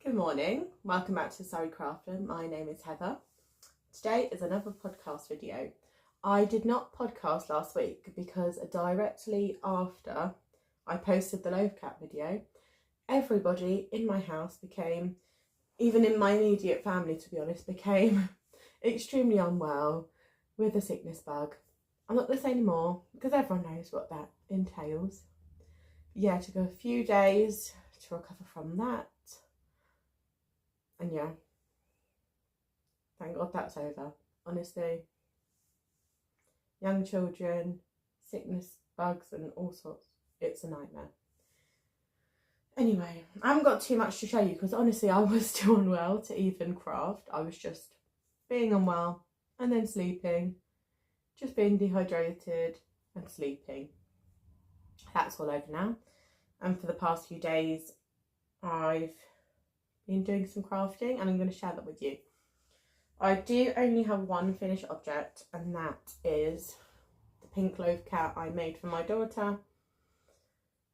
Good morning, welcome back to Surrey Crafter. My name is Heather. Today is another podcast video. I did not podcast last week because directly after I posted the loaf cat video, everybody in my house became, even in my immediate family to be honest, became extremely unwell with a sickness bug. I'm not going to say any more because everyone knows what that entails. Yeah, it took a few days to recover from that. And yeah, thank God that's over. Honestly, young children, sickness, bugs and all sorts, it's a nightmare. Anyway, I haven't got too much to show you because honestly I was too unwell to even craft. I was just being unwell and then sleeping, just being dehydrated and sleeping. That's all over now. And for the past few days I've been doing some crafting and I'm going to share that with you. I do only have one finished object, and that is the pink loaf cat I made for my daughter.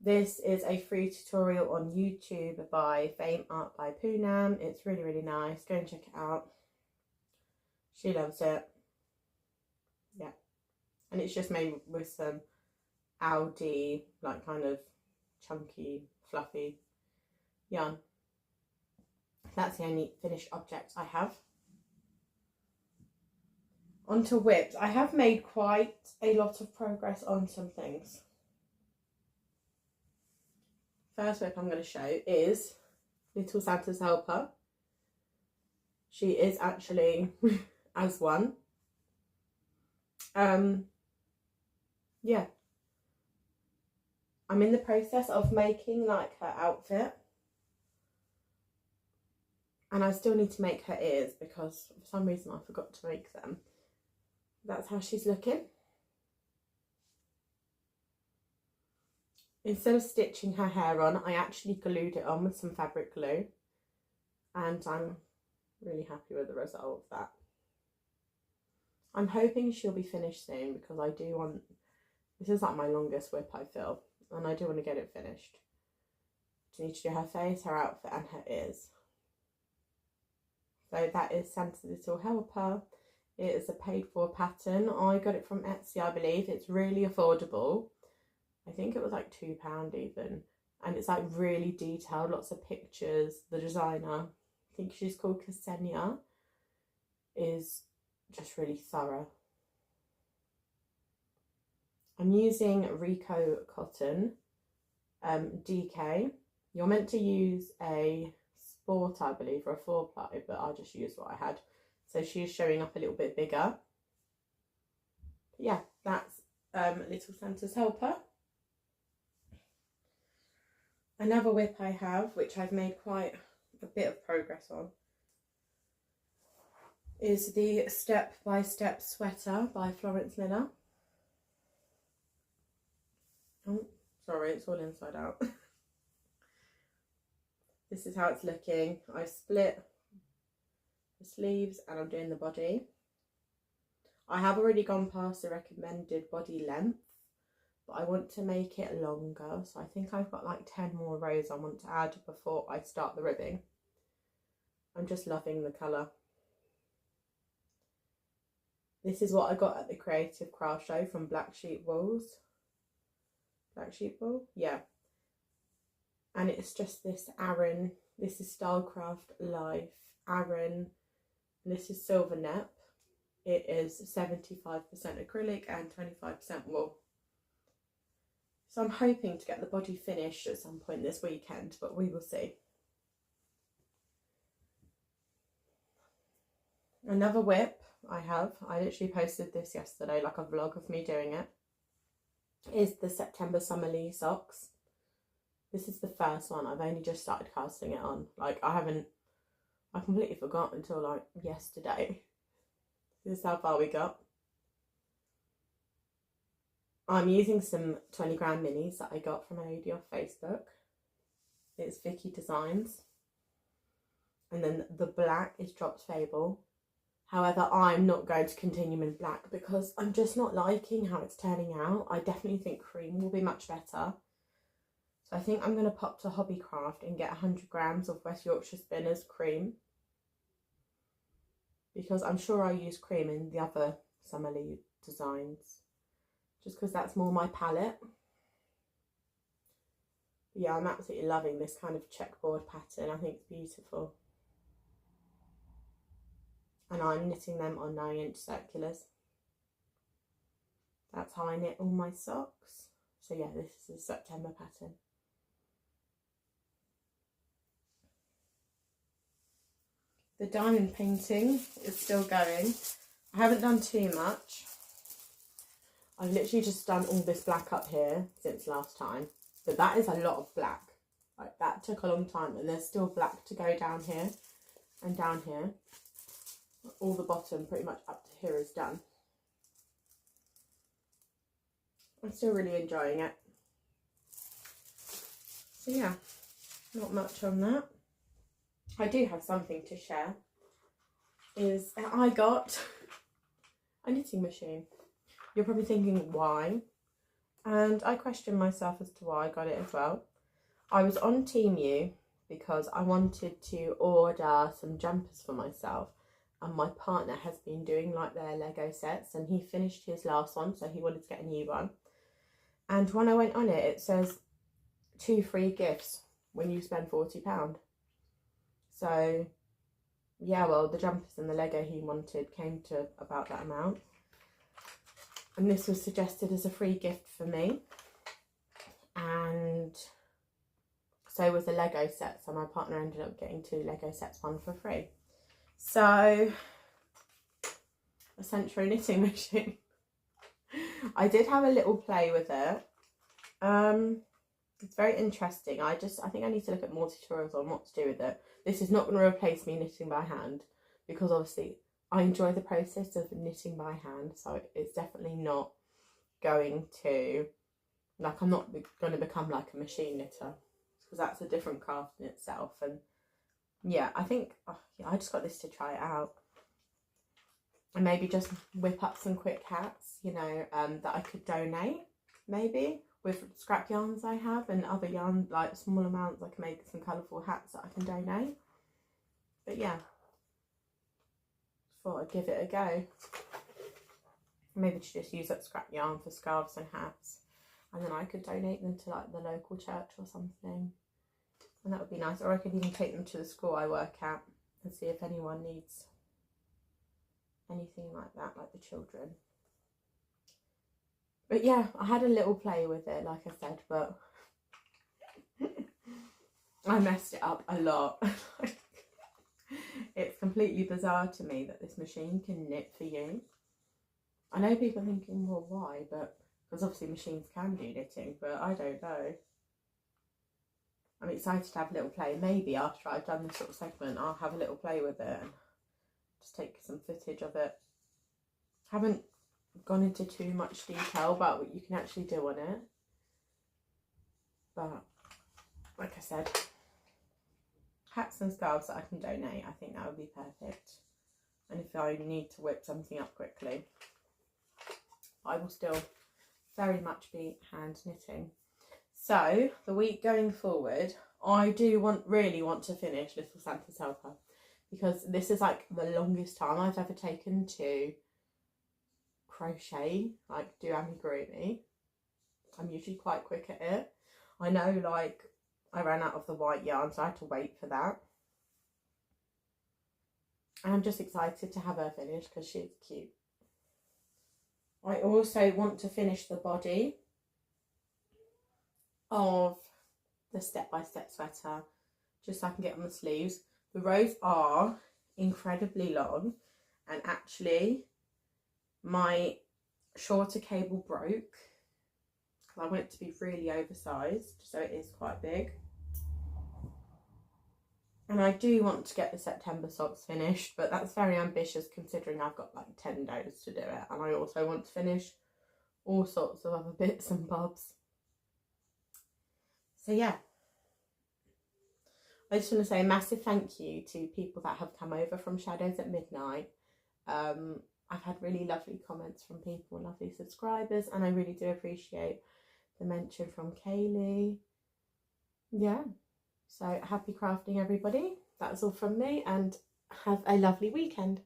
This is a free tutorial on YouTube by Fame Art by Poonam. It's really nice. Go and check it out. She loves it. Yeah. And it's just made with some Aldi, like kind of chunky, fluffy yarn. That's the only finished object I have. Onto whips. I have made quite a lot of progress on some things. First whip I'm going to show is Little Santa's Helper. She is actually as one. Yeah. I'm in the process of making like her outfit. And I still need to make her ears because for some reason I forgot to make them. That's how she's looking. Instead of stitching her hair on, I actually glued it on with some fabric glue. And I'm really happy with the result of that. I'm hoping she'll be finished soon because I do want... This is like my longest whip I feel. And I do want to get it finished. I need to do her face, her outfit and her ears. So that is Santa's Little Helper. It is a paid for pattern. I got it from Etsy, I believe. It's really affordable. I think it was like £2 even. And it's like really detailed, lots of pictures. The designer, I think she's called Ksenia, is just really thorough. I'm using Rico Cotton DK. You're meant to use a Sport, I believe, or a 4-ply, but I just used what I had. So she is showing up a little bit bigger. But yeah, that's Little Santa's Helper. Another whip I have, which I've made quite a bit of progress on, is the Step by Step Sweater by Florence Lina. Oh, sorry, it's all inside out. This is how it's looking. I split the sleeves and I'm doing the body. I have already gone past the recommended body length, but I want to make it longer. So I think I've got like 10 more rows I want to add before I start the ribbing. I'm just loving the colour. This is what I got at the Creative Craft Show from Black Sheep Wools. Black Sheep Wool? Yeah. And it's just this Aran, this is Stylecraft Life Aran, and this is Silver Nep. It is 75% acrylic and 25% wool. So I'm hoping to get the body finished at some point this weekend, but we will see. Another whip I literally posted this yesterday, like a vlog of me doing it, is the September Summerly socks. This is the first one. I've only just started casting it on. Like I completely forgot until like yesterday. This is how far we got. I'm using some 20 gram minis that I got from a lady off Facebook. It's Vicky Designs. And then the black is Drops Fable. However, I'm not going to continue in black because I'm just not liking how it's turning out. I definitely think cream will be much better. So I think I'm going to pop to Hobbycraft and get 100 grams of West Yorkshire Spinners cream, because I'm sure I use cream in the other Summerlee designs, just because that's more my palette. But yeah, I'm absolutely loving this kind of checkboard pattern. I think it's beautiful. And I'm knitting them on 9-inch circulars. That's how I knit all my socks. So yeah, this is a September pattern. The diamond painting is still going. I haven't done too much. I've literally just done all this black up here since last time. But that is a lot of black. Like, that took a long time, and there's still black to go down here and down here. All the bottom pretty much up to here is done. I'm still really enjoying it. So yeah, not much on that. I do have something to share. Is I got a knitting machine. You're probably thinking why, and I question myself as to why I got it as well. I was on Temu because I wanted to order some jumpers for myself, and my partner has been doing like their Lego sets, and he finished his last one, so he wanted to get a new one. And when I went on it, it says 2 free gifts when you spend £40. So yeah, well, the jumpers and the Lego he wanted came to about that amount. And this was suggested as a free gift for me. And so was a Lego set. So my partner ended up getting 2 Lego sets, one for free. So, a Centro knitting machine. I did have a little play with it. It's very interesting. I think I need to look at more tutorials on what to do with it. This is not going to replace me knitting by hand, because obviously I enjoy the process of knitting by hand. So it's definitely not going to, like, I'm not going to become like a machine knitter, because that's a different craft in itself. And yeah, I think, yeah, I just got this to try it out. And maybe just whip up some quick hats, you know, that I could donate, maybe, with scrap yarns I have, and other yarn, like small amounts. I can make some colourful hats that I can donate. But yeah, thought I'd give it a go. Maybe to just use up scrap yarn for scarves and hats, and then I could donate them to like the local church or something, and that would be nice. Or I could even take them to the school I work at and see if anyone needs anything like that, like the children. But yeah, I had a little play with it, like I said, but I messed it up a lot. It's completely bizarre to me that this machine can knit for you. I know people are thinking, well, why? But because obviously machines can do knitting, but I don't know. I'm excited to have a little play. Maybe after I've done this sort of segment, I'll have a little play with it and just take some footage of it. Haven't gone into too much detail about what you can actually do on it, but like I said, hats and scarves that I can donate, I think that would be perfect. And if I need to whip something up quickly, I will still very much be hand knitting. So the week going forward, I do really want to finish Little Santa's Helper, because this is like the longest time I've ever taken to crochet, like do amigurumi. I'm usually quite quick at it. I know, like, I ran out of the white yarn, so I had to wait for that. And I'm just excited to have her finished because she's cute. I also want to finish the body of the step-by-step sweater, just so I can get on the sleeves. The rows are incredibly long, and actually my shorter cable broke because I want it to be really oversized, so it is quite big. And I do want to get the September socks finished, but that's very ambitious considering I've got like 10 days to do it. And I also want to finish all sorts of other bits and bobs. So yeah, I just want to say a massive thank you to people that have come over from Shadows at Midnight. I've had really lovely comments from people, lovely subscribers, and I really do appreciate the mention from Kaylee, yeah, so happy crafting, everybody. That's all from me, and have a lovely weekend.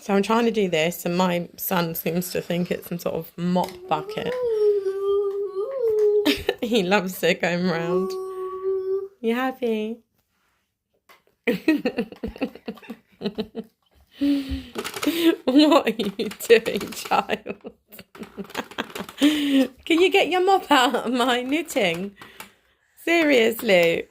So I'm trying to do this, and my son seems to think it's some sort of mop bucket. He loves it going round. You happy? What are you doing, child? Can you get your mop out of my knitting? Seriously?